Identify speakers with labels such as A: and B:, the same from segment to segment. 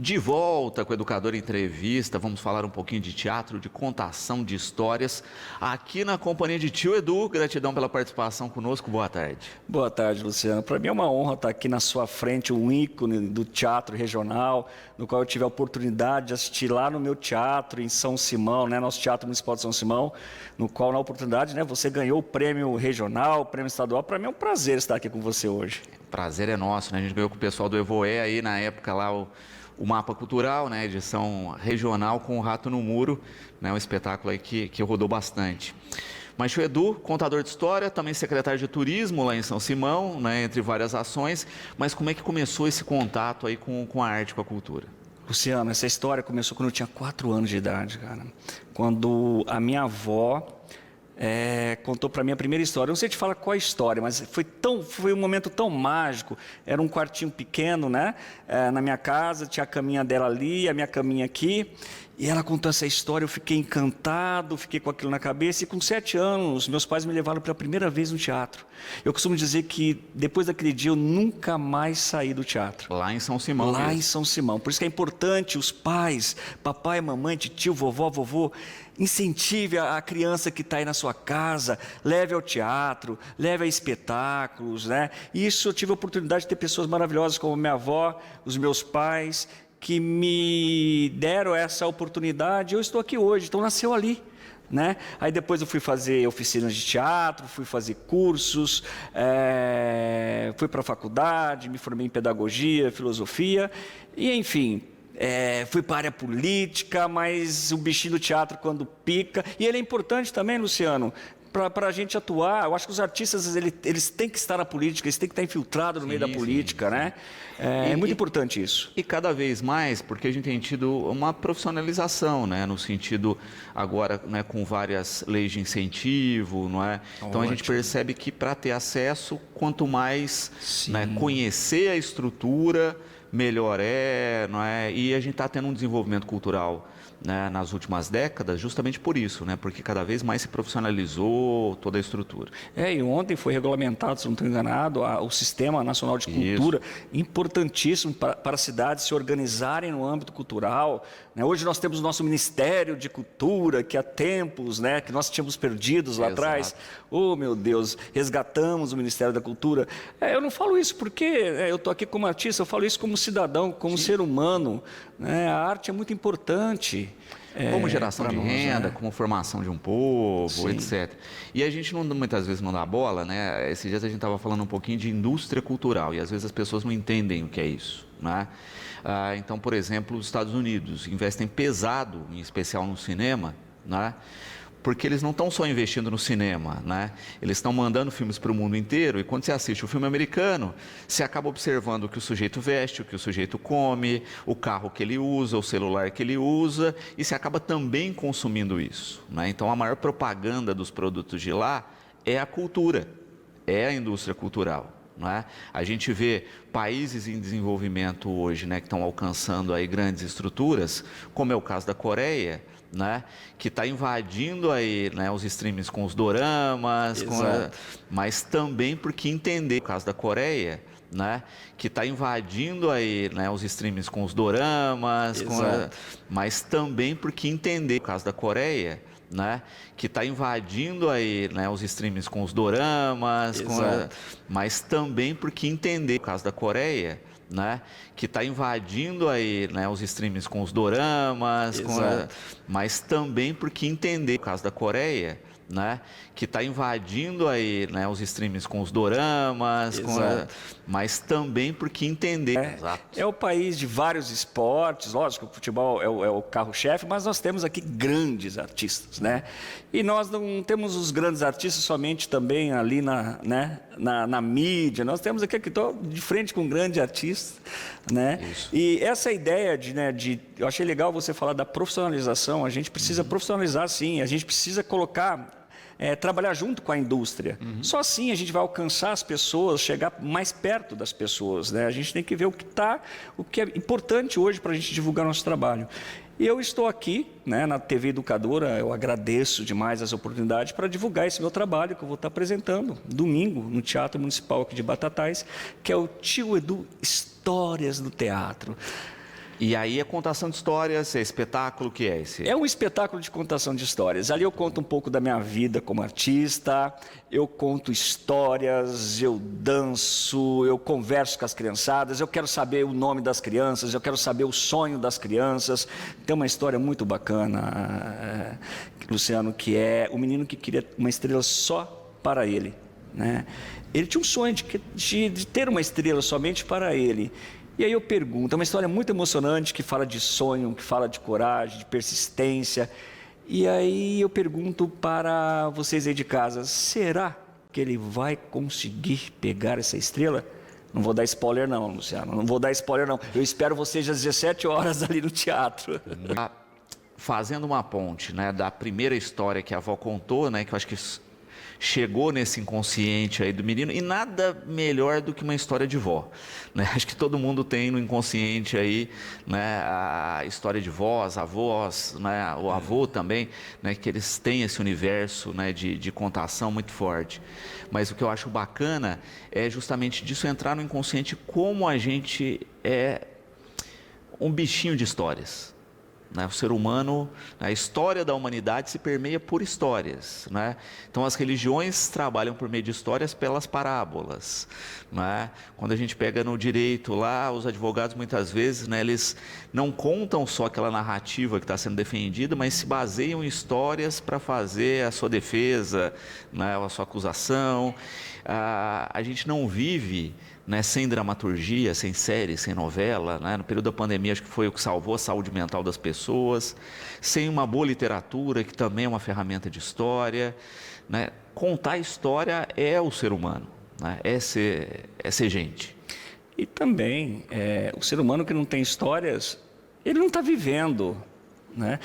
A: De volta com o Educador Entrevista, vamos falar um pouquinho de teatro, de contação de histórias, aqui na companhia de tio Edu. Gratidão pela participação conosco, boa tarde.
B: Boa tarde, Luciano. Para mim é uma honra estar aqui na sua frente, um ícone do teatro regional, no qual eu tive a oportunidade de assistir lá no meu teatro em São Simão, nosso Teatro Municipal de São Simão, no qual, na oportunidade, você ganhou o prêmio regional, o prêmio estadual. Para mim é um prazer estar aqui com você hoje.
A: Prazer é nosso, A gente ganhou com o pessoal do Evoé aí na época lá o Mapa Cultural, edição regional com o Rato no Muro, um espetáculo aí que rodou bastante. Mas o Edu, contador de história, também secretário de turismo lá em São Simão, entre várias ações. Mas como é que começou esse contato aí com a arte, com a cultura?
B: Luciano, essa história começou quando eu tinha 4 anos de idade, cara. Quando a minha avó contou para mim a primeira história. Eu não sei te falar qual a história, mas foi um momento tão mágico. Era um quartinho pequeno, na minha casa, tinha a caminha dela ali, a minha caminha aqui. E ela contou essa história, eu fiquei encantado, fiquei com aquilo na cabeça. E com 7 anos, meus pais me levaram pela primeira vez no teatro. Eu costumo dizer que depois daquele dia eu nunca mais saí do teatro.
A: Lá em São Simão.
B: Lá em São Simão. Por isso que é importante os pais, papai, mamãe, tio, vovó, vovô, incentive a criança que está aí na sua casa, leve ao teatro, leve a espetáculos, E isso eu tive a oportunidade de ter pessoas maravilhosas como minha avó, os meus pais, que me deram essa oportunidade. Eu estou aqui hoje, então nasceu ali. Aí depois eu fui fazer oficinas de teatro, fui fazer cursos, fui para a faculdade, me formei em pedagogia, filosofia, e enfim, fui para a área política, mas o bichinho do teatro quando pica, e ele é importante também, Luciano, para a gente atuar. Eu acho que os artistas eles têm que estar na política, eles têm que estar infiltrados no meio da política,
A: sim.
B: É muito importante isso.
A: E cada vez mais, porque a gente tem tido uma profissionalização, no sentido agora, com várias leis de incentivo, Então a gente percebe que para ter acesso, quanto mais conhecer a estrutura, melhor E a gente está tendo um desenvolvimento cultural nas últimas décadas, justamente por isso, porque cada vez mais se profissionalizou toda a estrutura.
B: E ontem foi regulamentado, se não estou enganado, o Sistema Nacional de Cultura, importantíssimo para as cidades se organizarem no âmbito cultural. Hoje nós temos o nosso Ministério de Cultura, que há tempos, que nós tínhamos perdidos lá atrás. Oh, meu Deus, resgatamos o Ministério da Cultura. Eu não falo isso porque eu estou aqui como artista, eu falo isso como cidadão, como ser humano. A arte é muito importante.
A: Como geração de renda, como formação de um povo, etc. E a gente muitas vezes não dá bola, Esses dias a gente estava falando um pouquinho de indústria cultural e às vezes as pessoas não entendem o que é isso, Então, por exemplo, os Estados Unidos investem pesado, em especial no cinema, porque eles não estão só investindo no cinema, Eles estão mandando filmes para o mundo inteiro, e quando você assiste o filme americano, você acaba observando o que o sujeito veste, o que o sujeito come, o carro que ele usa, o celular que ele usa, e você acaba também consumindo isso, Então a maior propaganda dos produtos de lá é a cultura, é a indústria cultural. A gente vê países em desenvolvimento hoje, que estão alcançando aí grandes estruturas, como é o caso da Coreia, que está invadindo aí, os streams com os doramas, mas também porque entender o caso da Coreia, que está invadindo aí, os streams com os doramas, mas também porque entender o caso da Coreia, que está invadindo aí, os streams com os doramas, mas também porque entender o caso da Coreia, que está invadindo aí, os streams com os doramas, mas também porque entender o caso da Coreia, que está invadindo aí, os streams com os doramas, mas também porque entender.
B: É o país de vários esportes, lógico, o futebol é o carro-chefe, mas nós temos aqui grandes artistas, E nós não temos os grandes artistas somente também ali na mídia, nós temos aqui estou de frente com um grande artista, E essa ideia eu achei legal você falar da profissionalização. A gente precisa profissionalizar, sim, a gente precisa colocar trabalhar junto com a indústria. Só assim a gente vai alcançar as pessoas, chegar mais perto das pessoas, A gente tem que ver o que é importante hoje para a gente divulgar nosso trabalho. E eu estou aqui, na TV Educadora, eu agradeço demais essa oportunidade para divulgar esse meu trabalho que eu vou estar apresentando domingo no Teatro Municipal aqui de Batatais, que é o Tio Edu Histórias do Teatro.
A: E aí é contação de histórias, é espetáculo, o que é esse?
B: É um espetáculo de contação de histórias. Ali eu conto um pouco da minha vida como artista, eu conto histórias, eu danço, eu converso com as criançadas, eu quero saber o nome das crianças, eu quero saber o sonho das crianças. Tem uma história muito bacana, Luciano, que é o menino que queria uma estrela só para ele, né? Ele tinha um sonho de ter uma estrela somente para ele. E aí eu pergunto, é uma história muito emocionante que fala de sonho, que fala de coragem, de persistência. E aí eu pergunto para vocês aí de casa, será que ele vai conseguir pegar essa estrela? Não vou dar spoiler não, Luciano, não vou dar spoiler não. Eu espero vocês às 17 horas ali no teatro.
A: Fazendo uma ponte, né, da primeira história que a avó contou, né, que eu acho que chegou nesse inconsciente aí do menino, e nada melhor do que uma história de vó, né? Acho que todo mundo tem no inconsciente aí, né, a história de vós, avós, né, o avô também, né, que eles têm esse universo, né, de contação muito forte. Mas o que eu acho bacana é justamente disso entrar no inconsciente, como a gente é um bichinho de histórias. Né? O ser humano, a história da humanidade se permeia por histórias, né? Então as religiões trabalham por meio de histórias pelas parábolas, né? Quando a gente pega no direito lá, os advogados muitas vezes, né, eles não contam só aquela narrativa que está sendo defendida, mas se baseiam em histórias para fazer a sua defesa, né, a sua acusação. A gente não vive, né, sem dramaturgia, sem série, sem novela, né? No período da pandemia acho que foi o que salvou a saúde mental das pessoas, sem uma boa literatura, que também é uma ferramenta de história, né? Contar história é o ser humano, né? É ser gente.
B: E também, o ser humano que não tem histórias, ele não está vivendo, né?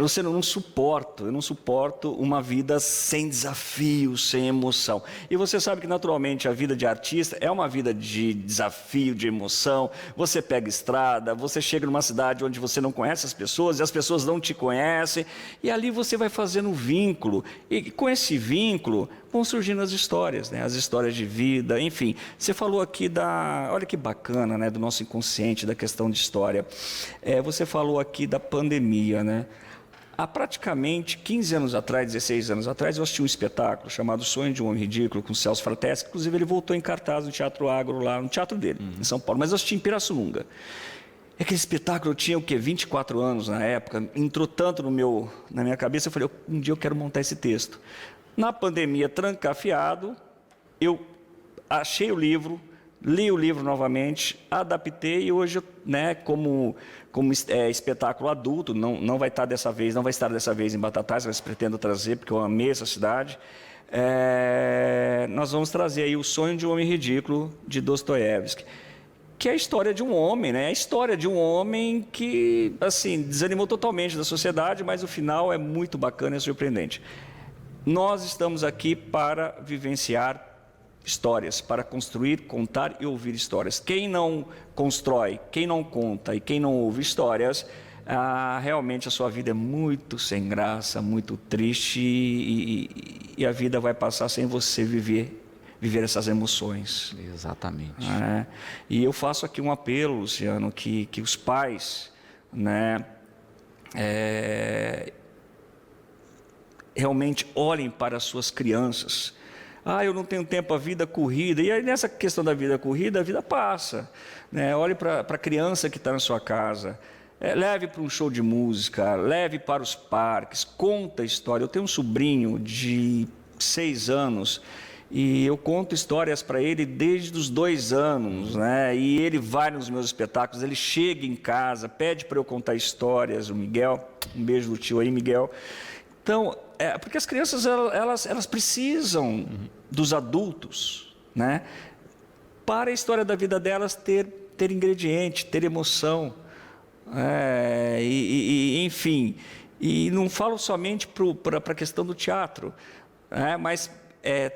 B: Luciano, eu não suporto uma vida sem desafio, sem emoção. E você sabe que naturalmente a vida de artista é uma vida de desafio, de emoção. Você pega estrada, você chega numa cidade onde você não conhece as pessoas e as pessoas não te conhecem, e ali você vai fazendo um vínculo, e com esse vínculo vão surgindo as histórias, né? As histórias de vida, enfim. Você falou aqui olha que bacana, né? Do nosso inconsciente, da questão de história. Você falou aqui da pandemia, né? Há praticamente 15 anos atrás, 16 anos atrás, eu assisti um espetáculo chamado Sonho de um Homem Ridículo, com o Celso Frateschi. Inclusive ele voltou em cartaz no Teatro Agro, lá no teatro dele, em São Paulo, mas eu assisti em Pirassununga. Aquele espetáculo, eu tinha o quê? 24 anos na época, entrou tanto na minha cabeça, eu falei, um dia eu quero montar esse texto. Na pandemia, trancafiado, eu achei o livro, li o livro novamente, adaptei e hoje, né, como espetáculo adulto, não vai estar dessa vez em Batatais, mas pretendo trazer, porque eu amei essa cidade. Nós vamos trazer aí O Sonho de um Homem Ridículo, de Dostoiévski, que é a história de um homem, né? A história de um homem que, assim, desanimou totalmente da sociedade, mas o final é muito bacana e surpreendente. Nós estamos aqui para vivenciar histórias, para construir, contar e ouvir histórias. Quem não constrói, quem não conta e quem não ouve histórias, realmente a sua vida é muito sem graça, muito triste e a vida vai passar sem você viver essas emoções.
A: Exatamente.
B: E eu faço aqui um apelo, Luciano, que os pais, né, realmente olhem para as suas crianças. Eu não tenho tempo, a vida corrida. E aí nessa questão da vida corrida, a vida passa, né? Olhe para a criança que está na sua casa. Leve para um show de música, leve para os parques, conta história. Eu tenho um sobrinho de 6 anos e eu conto histórias para ele desde os 2 anos, né? E ele vai nos meus espetáculos, ele chega em casa, pede para eu contar histórias. O Miguel, um beijo do tio aí, Miguel. Então, porque as crianças elas precisam dos adultos, né? Para a história da vida delas ter ingrediente, ter emoção, enfim. E não falo somente para a questão do teatro, mas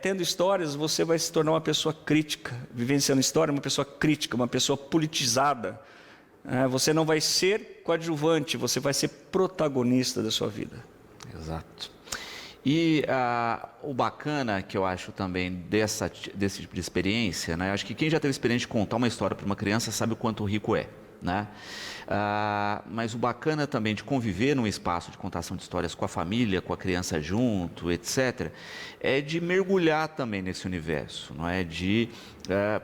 B: tendo histórias você vai se tornar uma pessoa crítica, vivenciando história, uma pessoa crítica, uma pessoa politizada. Você não vai ser coadjuvante, você vai ser protagonista da sua vida.
A: Exato. E o bacana que eu acho também desse tipo de experiência, né? Acho que quem já teve experiência de contar uma história para uma criança sabe o quanto rico é. né? Mas o bacana também de conviver num espaço de contação de histórias com a família, com a criança junto, etc., é de mergulhar também nesse universo, não é? De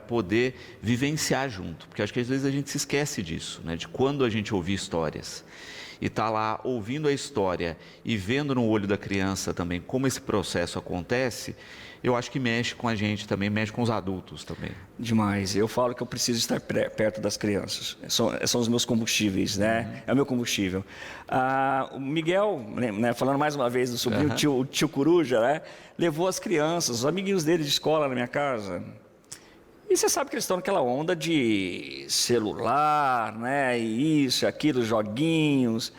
A: poder vivenciar junto, porque acho que às vezes a gente se esquece disso, né? De quando a gente ouvir histórias e tá lá ouvindo a história e vendo no olho da criança também como esse processo acontece, eu acho que mexe com a gente também, mexe com os adultos também.
B: Demais. Eu falo que eu preciso estar perto das crianças. São os meus combustíveis, né? É o meu combustível. O Miguel, né, falando mais uma vez do sobrinho, o tio Coruja, né, levou as crianças, os amiguinhos dele de escola na minha casa. E você sabe que eles estão naquela onda de celular, né? E isso, aquilo, joguinhos.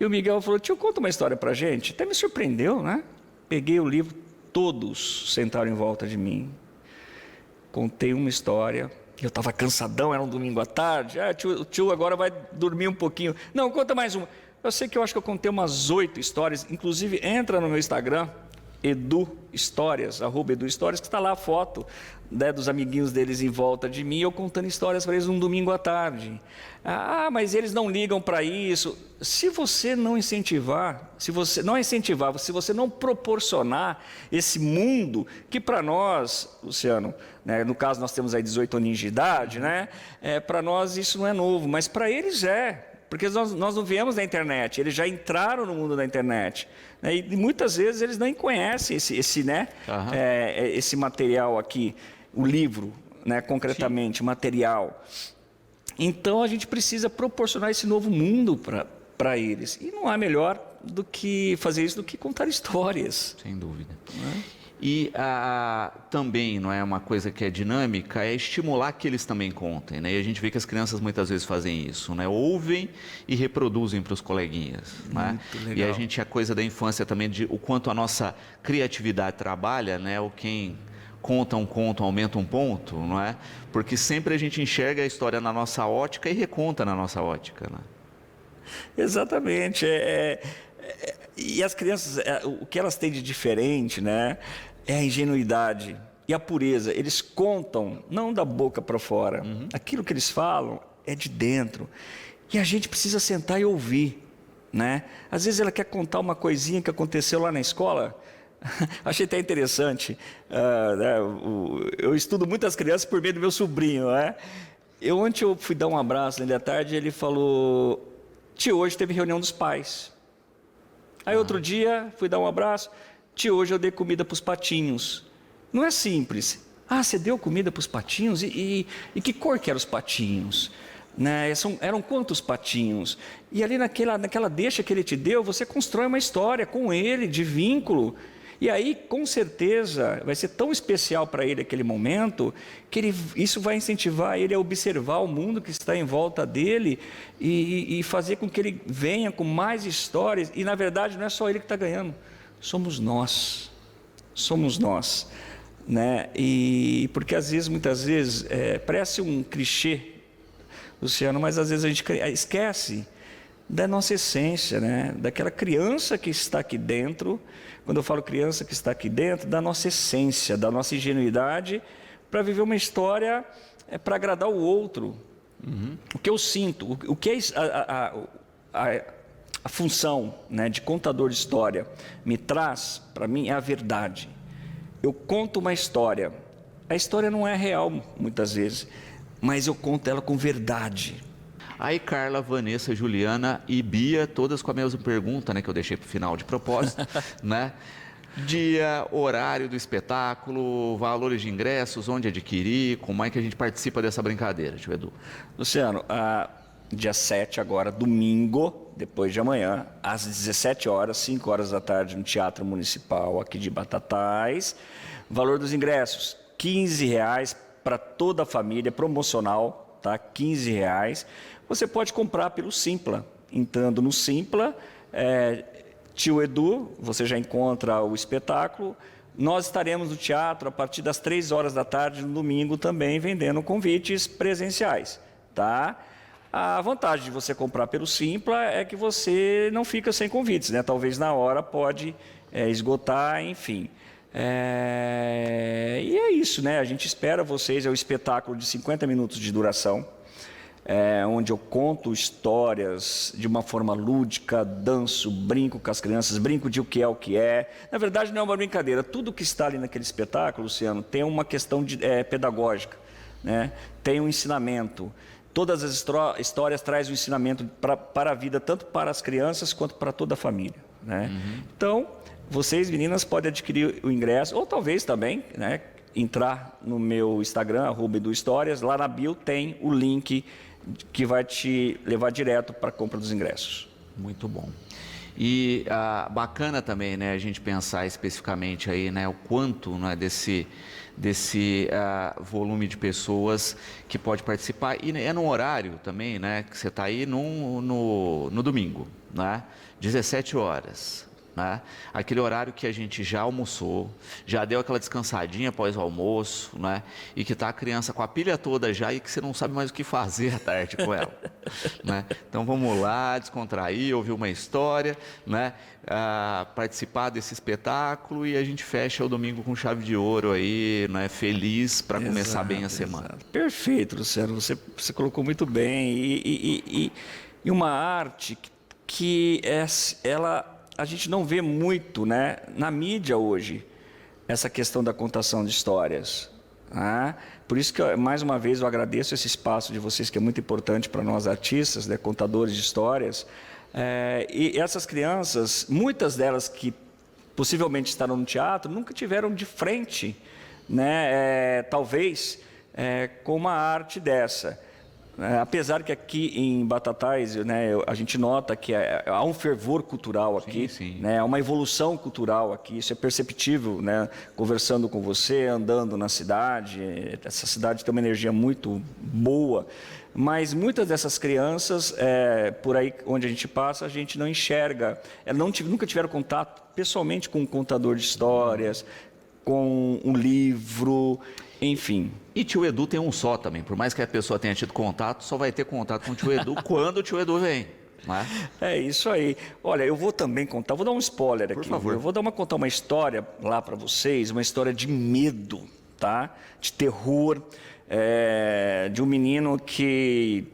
B: E o Miguel falou, tio, conta uma história pra gente. Até me surpreendeu, né? Peguei o livro, todos sentaram em volta de mim. Contei uma história. Eu estava cansadão, era um domingo à tarde. O tio agora vai dormir um pouquinho. Não, conta mais uma. Eu sei que eu acho que eu contei umas 8 histórias. Inclusive, entra no meu Instagram, Edu Histórias, @Edu Histórias, que está lá a foto, né, dos amiguinhos deles em volta de mim, eu contando histórias para eles um domingo à tarde. Mas eles não ligam para isso. Se você não incentivar, se você não proporcionar esse mundo, que para nós, Luciano, né, no caso nós temos aí 18 aninhos de idade, né, para nós isso não é novo, mas para eles é. Porque nós não viemos da internet, eles já entraram no mundo da internet. Né? E muitas vezes eles nem conhecem esse material aqui, o livro, né, concretamente, sim, material. Então a gente precisa proporcionar esse novo mundo para eles. E não há melhor do que fazer isso do que contar histórias.
A: Sem dúvida. E também, não é uma coisa que é dinâmica, é estimular que eles também contem, né? E a gente vê que as crianças muitas vezes fazem isso, né? Ouvem e reproduzem para os coleguinhas, né?
B: Legal.
A: E a gente, a coisa da infância também, de o quanto a nossa criatividade trabalha, né? O quem conta um conto aumenta um ponto, não é? Porque sempre a gente enxerga a história na nossa ótica e reconta na nossa ótica, né?
B: Exatamente. E as crianças, o que elas têm de diferente, né, é a ingenuidade e a pureza. Eles contam, não da boca para fora. Aquilo que eles falam é de dentro. E a gente precisa sentar e ouvir, né? Às vezes ela quer contar uma coisinha que aconteceu lá na escola. Achei até interessante. Eu estudo muitas crianças por meio do meu sobrinho, né? Ontem eu fui dar um abraço nele à tarde e ele falou, tio, hoje teve reunião dos pais. Aí outro dia, fui dar um abraço, tio, hoje eu dei comida para os patinhos. Não é simples. Você deu comida para os patinhos? E que cor que eram os patinhos? Né? Eram quantos patinhos? E ali naquela deixa que ele te deu, você constrói uma história com ele, de vínculo. E aí, com certeza, vai ser tão especial para ele aquele momento, que isso vai incentivar ele a observar o mundo que está em volta dele e fazer com que ele venha com mais histórias. E, na verdade, não é só ele que está ganhando, somos nós. Somos nós. Né? E porque, muitas vezes, parece um clichê, Luciano, mas às vezes a gente esquece da nossa essência, né? Daquela criança que está aqui dentro. Quando eu falo criança que está aqui dentro, da nossa essência, da nossa ingenuidade, para viver uma história para agradar o outro. O que eu sinto, o que é a função, né, de contador de história me traz, para mim, é a verdade. Eu conto uma história. A história não é real, muitas vezes, mas eu conto ela com verdade.
A: Aí Carla, Vanessa, Juliana e Bia, todas com a mesma pergunta, né, que eu deixei para o final de propósito, né? Dia, horário do espetáculo, valores de ingressos, onde adquirir, como é que a gente participa dessa brincadeira, tio Edu?
B: Luciano, dia 7 agora, domingo, depois de amanhã, às 17 horas, 5 horas da tarde, no Teatro Municipal aqui de Batatais. Valor dos ingressos, R$15 para toda a família, promocional, tá? R$15. Você pode comprar pelo Simpla. Entrando no Simpla, tio Edu, você já encontra o espetáculo. Nós estaremos no teatro a partir das 3 horas da tarde, no domingo, também vendendo convites presenciais, tá? A vantagem de você comprar pelo Simpla é que você não fica sem convites, né? Talvez na hora pode esgotar, enfim. E é isso, né? A gente espera vocês, é um espetáculo de 50 minutos de duração. onde eu conto histórias de uma forma lúdica, danço, brinco com as crianças, brinco de o que é. Na verdade, não é uma brincadeira. Tudo que está ali naquele espetáculo, Luciano, tem uma questão pedagógica, né? Tem um ensinamento. Todas as histórias trazem um ensinamento para a vida, tanto para as crianças quanto para toda a família, né? Então, vocês, meninas, podem adquirir o ingresso, ou talvez também, né, entrar no meu Instagram, @eduhistórias, lá na bio tem o link que vai te levar direto para a compra dos ingressos.
A: Muito bom. E bacana também, né, a gente pensar especificamente aí, né, o quanto, né, desse volume de pessoas que pode participar. E é num horário também, né, que você está aí no domingo, né, 17 horas. Né? Aquele horário que a gente já almoçou, já deu aquela descansadinha após o almoço, né? E que está a criança com a pilha toda já e que você não sabe mais o que fazer à tarde com ela. Né? Então vamos lá, descontrair, ouvir uma história, né? Participar desse espetáculo e a gente fecha o domingo com chave de ouro aí, né? Feliz para começar bem a semana.
B: Exato. Perfeito, Luciano, você colocou muito bem. E uma arte que a gente não vê muito, né, na mídia hoje, essa questão da contação de histórias. Né? Por isso que, mais uma vez, eu agradeço esse espaço de vocês, que é muito importante para nós artistas, né, contadores de histórias. E essas crianças, muitas delas que possivelmente estarão no teatro, nunca tiveram de frente, né, talvez, com uma arte dessa. Apesar que aqui em Batatais, né, a gente nota que há um fervor cultural aqui,
A: sim.
B: Né, há uma evolução cultural aqui, isso é perceptível, né, conversando com você, andando na cidade. Essa cidade tem uma energia muito boa, mas muitas dessas crianças, por aí onde a gente passa, a gente não enxerga, nunca tiveram contato pessoalmente com um contador de histórias, com um livro, enfim.
A: E tio Edu tem um só também, por mais que a pessoa tenha tido contato, só vai ter contato com o tio Edu quando o tio Edu vem. Né?
B: É isso aí. Olha, eu vou também contar, vou dar um spoiler aqui.
A: Por favor.
B: Eu vou contar uma história lá para vocês, uma história de medo, tá? De terror, de um menino que,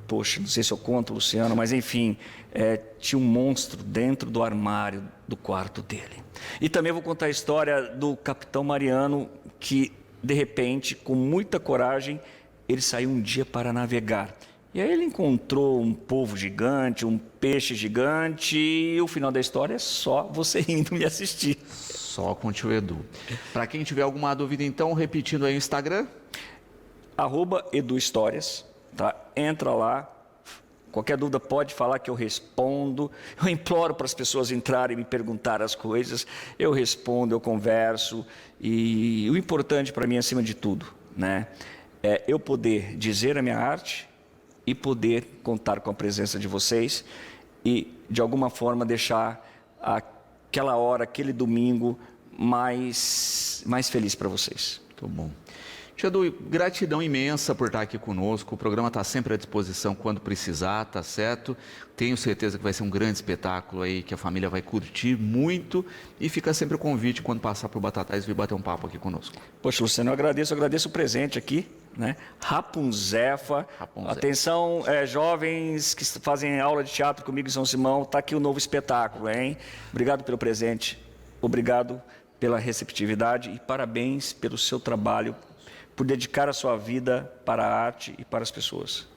B: poxa, não sei se eu conto, Luciano, mas enfim, tinha um monstro dentro do armário do quarto dele. E também vou contar a história do Capitão Mariano, que de repente, com muita coragem, ele saiu um dia para navegar. E aí ele encontrou um polvo gigante, um peixe gigante, e o final da história é só você indo me assistir.
A: Só com o tio Edu. Para quem tiver alguma dúvida, então, repetindo aí o Instagram.
B: @eduhistórias, tá? Entra lá. Qualquer dúvida pode falar que eu respondo. Eu imploro para as pessoas entrarem e me perguntar as coisas. Eu respondo, eu converso. E o importante para mim, acima de tudo, né, é eu poder dizer a minha arte e poder contar com a presença de vocês e, de alguma forma, deixar aquela hora, aquele domingo mais feliz para vocês.
A: Muito bom. Tio Edu, gratidão imensa por estar aqui conosco. O programa está sempre à disposição quando precisar, tá certo? Tenho certeza que vai ser um grande espetáculo aí, que a família vai curtir muito. E fica sempre o convite, quando passar por Batatais, vir bater um papo aqui conosco.
B: Poxa, Luciano, eu agradeço o presente aqui, né? Rapunzefa. Atenção, jovens que fazem aula de teatro comigo em São Simão, está aqui o novo espetáculo, hein? Obrigado pelo presente, obrigado pela receptividade e parabéns pelo seu trabalho, por dedicar a sua vida para a arte e para as pessoas.